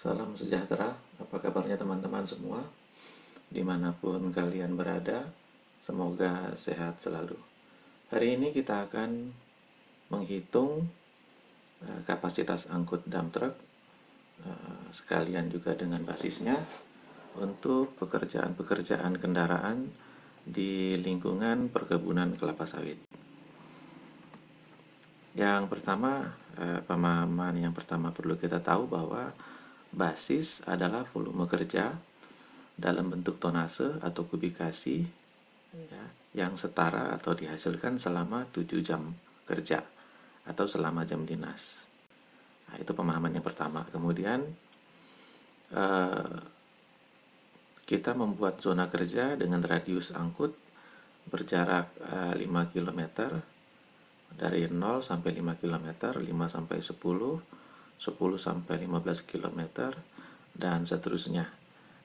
Salam sejahtera, apa kabarnya teman-teman semua? Dimanapun kalian berada, semoga sehat selalu. Hari ini kita akan menghitung kapasitas angkut dump truck, sekalian juga dengan basisnya, untuk pekerjaan-pekerjaan kendaraan di lingkungan perkebunan kelapa sawit. Yang pertama, pemahaman yang pertama perlu kita tahu bahwa basis adalah volume kerja dalam bentuk tonase atau kubikasi ya, yang setara atau dihasilkan selama 7 jam kerja atau selama jam dinas. Nah, itu pemahaman yang pertama. Kemudian kita membuat zona kerja dengan radius angkut berjarak 5 km, dari 0 sampai 5 km, 5 sampai 10, 10 sampai 15 km, dan seterusnya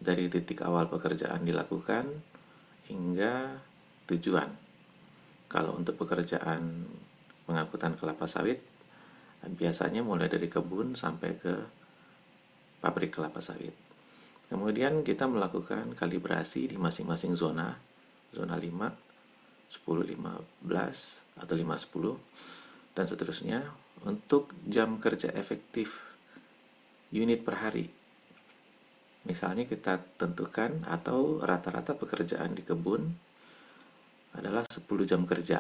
dari titik awal pekerjaan dilakukan hingga tujuan. Kalau untuk pekerjaan pengangkutan kelapa sawit, biasanya mulai dari kebun sampai ke pabrik kelapa sawit. Kemudian kita melakukan kalibrasi di masing-masing zona 5, 10, 15, atau 5, 10, dan seterusnya untuk jam kerja efektif unit per hari. Misalnya kita tentukan atau rata-rata pekerjaan di kebun adalah 10 jam kerja.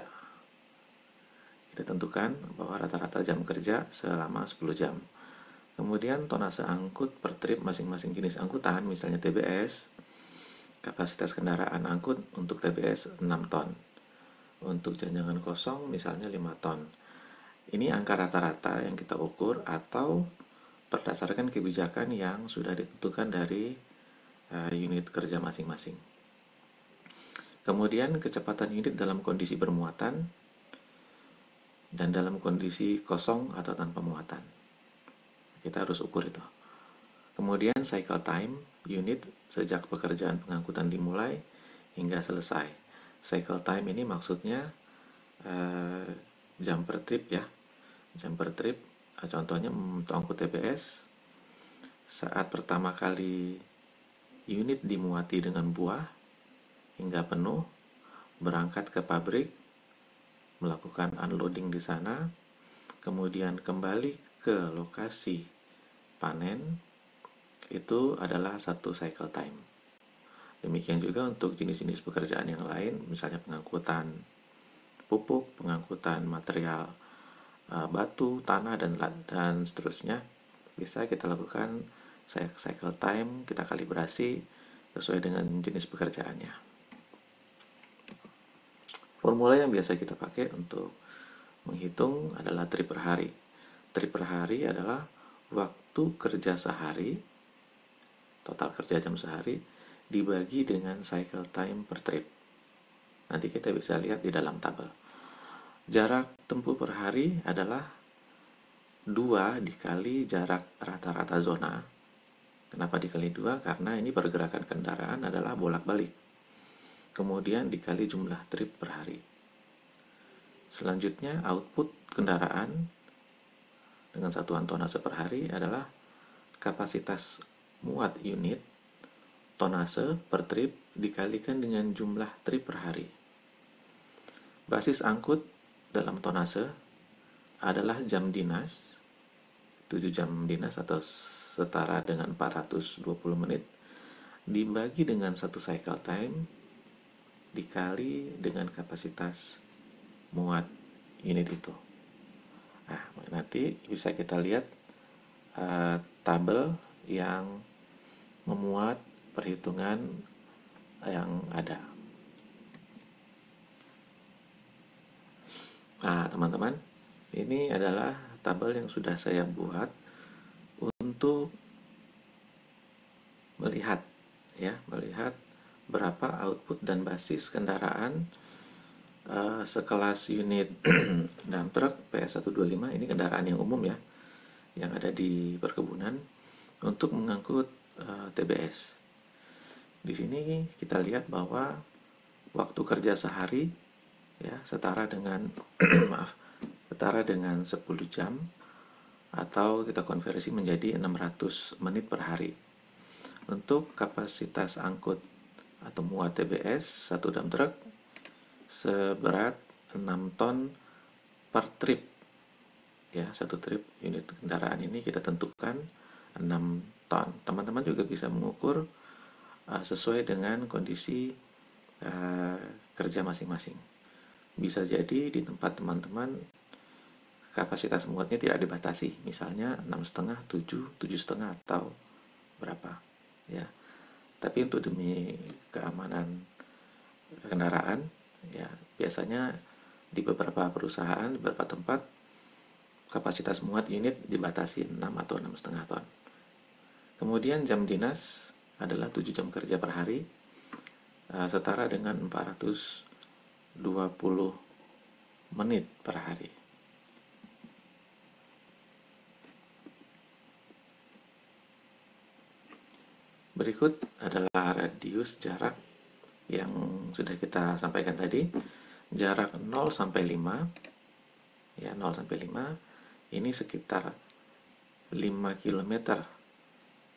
Kita tentukan bahwa rata-rata jam kerja selama 10 jam. Kemudian tonase angkut per trip masing-masing jenis angkutan, misalnya TBS, kapasitas kendaraan angkut untuk TBS 6 ton. Untuk janjangan kosong misalnya 5 ton. Ini angka rata-rata yang kita ukur atau berdasarkan kebijakan yang sudah ditentukan dari unit kerja masing-masing. Kemudian kecepatan unit dalam kondisi bermuatan dan dalam kondisi kosong atau tanpa muatan. Kita harus ukur itu. Kemudian cycle time unit sejak pekerjaan pengangkutan dimulai hingga selesai. Cycle time ini maksudnya jam per trip ya. Jam per trip, contohnya untuk angkut TBS, saat pertama kali unit dimuati dengan buah hingga penuh, berangkat ke pabrik, melakukan unloading di sana, kemudian kembali ke lokasi panen, itu adalah satu cycle time. Demikian juga untuk jenis-jenis pekerjaan yang lain, misalnya pengangkutan pupuk, pengangkutan material batu, tanah, dan seterusnya, bisa kita lakukan cycle time, kita kalibrasi sesuai dengan jenis pekerjaannya. Formula yang biasa kita pakai untuk menghitung adalah trip per hari. Trip per hari adalah waktu kerja sehari, total kerja jam sehari, dibagi dengan cycle time per trip. Nanti kita bisa lihat di dalam tabel. Jarak tempuh per hari adalah 2 dikali jarak rata-rata zona. Kenapa dikali 2? Karena ini pergerakan kendaraan adalah bolak-balik. Kemudian dikali jumlah trip per hari. Selanjutnya output kendaraan dengan satuan tonase per hari adalah kapasitas muat unit tonase per trip dikalikan dengan jumlah trip per hari. Basis angkut dalam tonase adalah jam dinas, 7 jam dinas atau setara dengan 420 menit, dibagi dengan satu cycle time, dikali dengan kapasitas muat unit itu. Nah, nanti bisa kita lihat tabel yang memuat perhitungan yang ada. Nah, teman-teman, ini adalah tabel yang sudah saya buat untuk melihat berapa output dan basis kendaraan sekelas unit dump truck PS125, ini kendaraan yang umum ya, yang ada di perkebunan untuk mengangkut TBS. Di sini kita lihat bahwa waktu kerja sehari ya setara dengan 10 jam atau kita konversi menjadi 600 menit per hari. Untuk kapasitas angkut atau muat TBS satu dump truck seberat 6 ton per trip. Ya, satu trip unit kendaraan ini kita tentukan 6 ton. Teman-teman juga bisa mengukur sesuai dengan kondisi kerja masing-masing. Bisa jadi di tempat teman-teman kapasitas muatnya tidak dibatasi, misalnya 6,5, 7, 7,5 atau berapa ya. Tapi untuk demi keamanan kendaraan ya, biasanya di beberapa perusahaan, di beberapa tempat kapasitas muat unit dibatasi 6 atau 6,5 ton. Kemudian jam dinas adalah 7 jam kerja per hari, setara dengan 420 menit per hari. Berikut adalah radius jarak yang sudah kita sampaikan tadi. Jarak 0 sampai 5 ya, 0 sampai 5 ini sekitar 5 km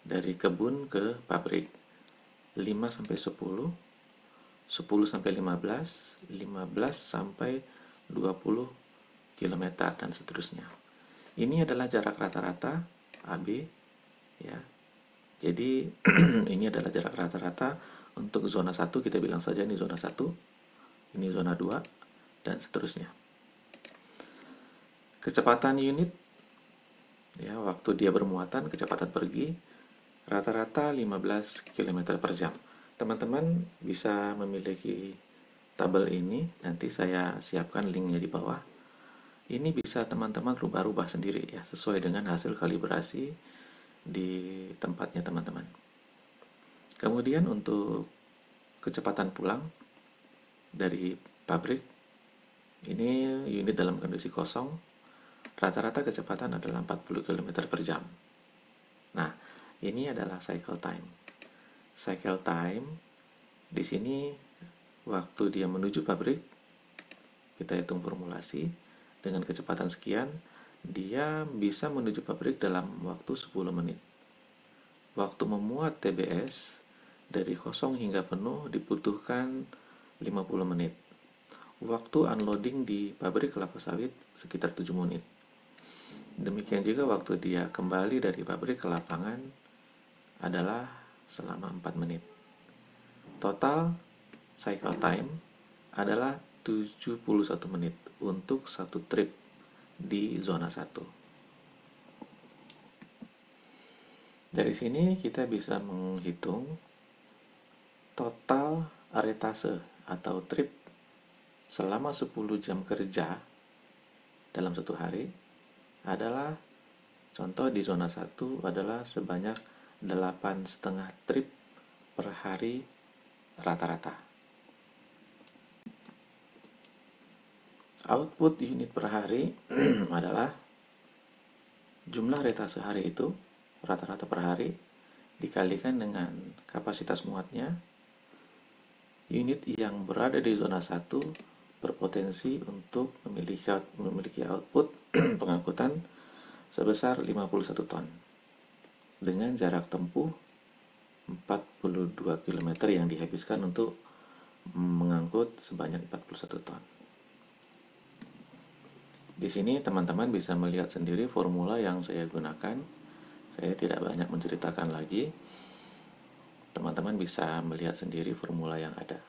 dari kebun ke pabrik. 5 sampai 10, 10 sampai 15, 15 sampai 20 km dan seterusnya. Ini adalah jarak rata-rata AB ya. Jadi ini adalah jarak rata-rata untuk zona 1, kita bilang saja ini zona 1, ini zona 2, dan seterusnya. Kecepatan unit, ya, waktu dia bermuatan, kecepatan pergi, rata-rata 15 km per jam. Teman-teman bisa memiliki tabel ini, nanti saya siapkan linknya di bawah. Ini bisa teman-teman rubah-rubah sendiri ya, sesuai dengan hasil kalibrasi di tempatnya teman-teman. Kemudian untuk kecepatan pulang dari pabrik, ini unit dalam kondisi kosong, rata-rata kecepatan adalah 40 km per jam. Nah, ini adalah cycle time. Cycle time di sini waktu dia menuju pabrik, kita hitung formulasi dengan kecepatan sekian, dia bisa menuju pabrik dalam waktu 10 menit. Waktu memuat TBS dari kosong hingga penuh dibutuhkan 50 menit. Waktu unloading di pabrik kelapa sawit sekitar 7 menit. Demikian juga waktu dia kembali dari pabrik ke lapangan adalah selama 4 menit. Total cycle time adalah 71 menit untuk satu trip di zona 1. Dari sini kita bisa menghitung total aretase atau trip selama 10 jam kerja dalam satu hari adalah, contoh di zona 1 adalah sebanyak 8,5 trip per hari rata-rata. Output unit per hari adalah jumlah retase hari itu, rata-rata per hari, dikalikan dengan kapasitas muatnya. Unit yang berada di zona 1 berpotensi untuk memiliki output pengangkutan sebesar 51 ton dengan jarak tempuh 42 km yang dihabiskan untuk mengangkut sebanyak 41 ton. Di sini teman-teman bisa melihat sendiri formula yang saya gunakan. Saya tidak banyak menceritakan lagi. Teman-teman bisa melihat sendiri formula yang ada.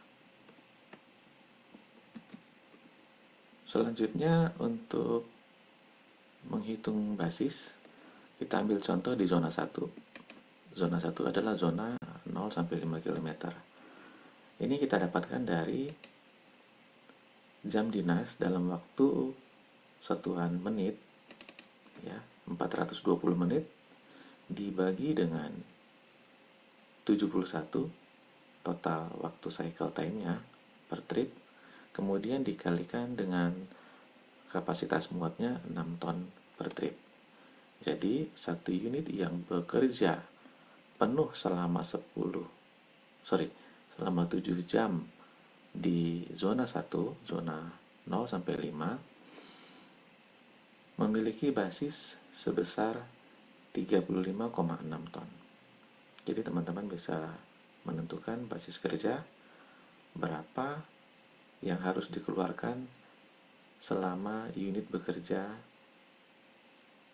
Selanjutnya untuk menghitung basis, kita ambil contoh di zona 1. Zona 1 adalah zona 0 sampai 5 km. Ini kita dapatkan dari jam dinas dalam waktu satuan menit ya, 420 menit dibagi dengan 71 total waktu cycle time-nya per trip, kemudian dikalikan dengan kapasitas muatnya 6 ton per trip. Jadi satu unit yang bekerja penuh selama 7 jam di zona 1, zona 0 sampai 5, memiliki basis sebesar 35,6 ton. Jadi teman-teman bisa menentukan basis kerja berapa yang harus dikeluarkan selama unit bekerja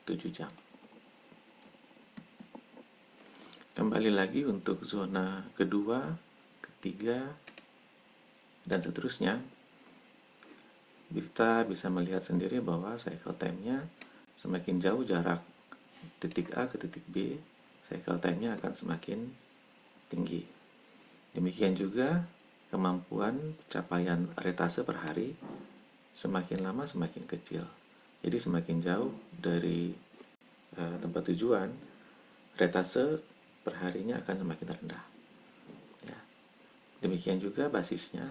7 jam. Kembali lagi untuk zona kedua, ketiga, dan seterusnya. Kita bisa melihat sendiri bahwa cycle time-nya semakin jauh jarak titik A ke titik B, cycle time-nya akan semakin tinggi. Demikian juga kemampuan capaian retase per hari semakin lama semakin kecil. Jadi semakin jauh dari tempat tujuan, retase perharinya akan semakin rendah. Ya. Demikian juga basisnya,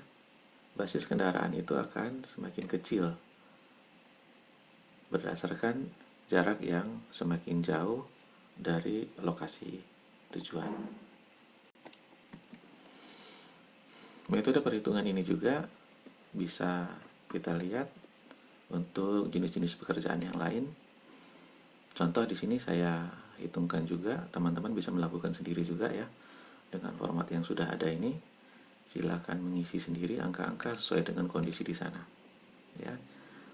basis kendaraan itu akan semakin kecil berdasarkan jarak yang semakin jauh dari lokasi tujuan. Metode perhitungan ini juga bisa kita lihat untuk jenis-jenis pekerjaan yang lain. Contoh di sini saya hitungkan juga, teman-teman bisa melakukan sendiri juga ya. Dengan format yang sudah ada ini, silakan mengisi sendiri angka-angka sesuai dengan kondisi di sana. Ya.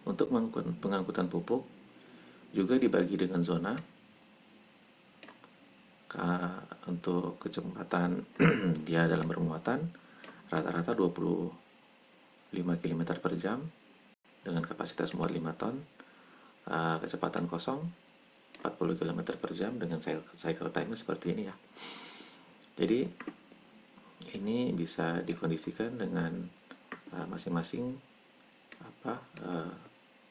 Untuk pengangkutan pupuk juga dibagi dengan zona. Untuk kecepatan dia dalam bermuatan rata-rata 25 km per jam dengan kapasitas muat 5 ton. Kecepatan kosong 40 km per jam dengan cycle time seperti ini ya. Jadi ini bisa dikondisikan dengan masing-masing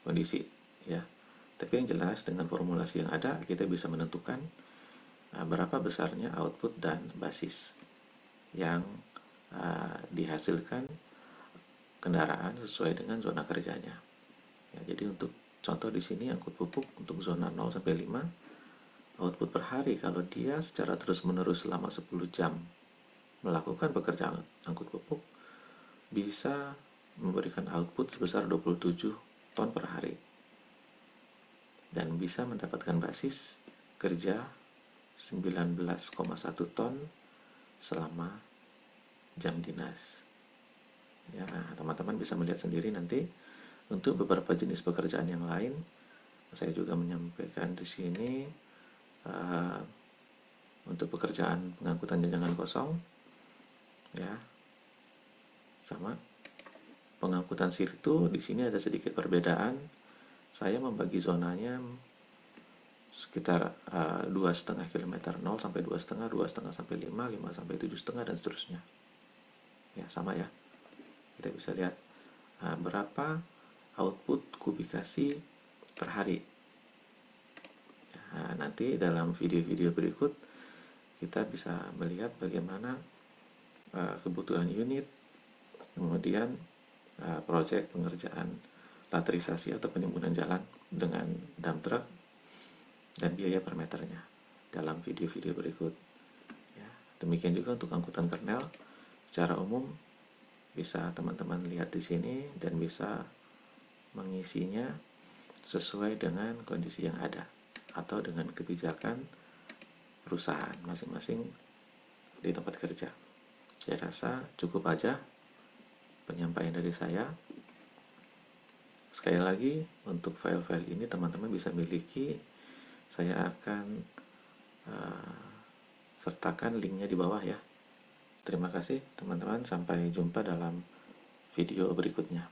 kondisi ya. Tapi yang jelas dengan formulasi yang ada kita bisa menentukan berapa besarnya output dan basis yang dihasilkan kendaraan sesuai dengan zona kerjanya. Ya, jadi untuk contoh di sini angkut pupuk untuk zona 0 sampai 5, output per hari kalau dia secara terus-menerus selama 10 jam melakukan pekerjaan angkut pupuk bisa memberikan output sebesar 27 ton per hari dan bisa mendapatkan basis kerja 19,1 ton selama jam dinas. Ya, teman-teman bisa melihat sendiri nanti untuk beberapa jenis pekerjaan yang lain. Saya juga menyampaikan di sini untuk pekerjaan pengangkutan jangan kosong, ya sama. Pengangkutan sirtu di sini ada sedikit perbedaan. Saya membagi zonanya sekitar 2,5 km, 0 sampai 2,5, 2,5 sampai 5, 5 sampai 7,5 dan seterusnya. Ya sama ya. Kita bisa lihat berapa output kubikasi per hari. Nah, nanti dalam video-video berikut kita bisa melihat bagaimana kebutuhan unit, kemudian proyek pengerjaan laterisasi atau penimbunan jalan dengan dump truck dan biaya per meternya dalam video-video berikut. Ya, demikian juga untuk angkutan kernel secara umum bisa teman-teman lihat di sini dan bisa mengisinya sesuai dengan kondisi yang ada atau dengan kebijakan perusahaan masing-masing di tempat kerja. Saya rasa cukup aja penyampaian dari saya. Sekali lagi, untuk file-file ini teman-teman bisa miliki. Saya akan sertakan linknya di bawah ya. Terima kasih teman-teman, sampai jumpa dalam video berikutnya.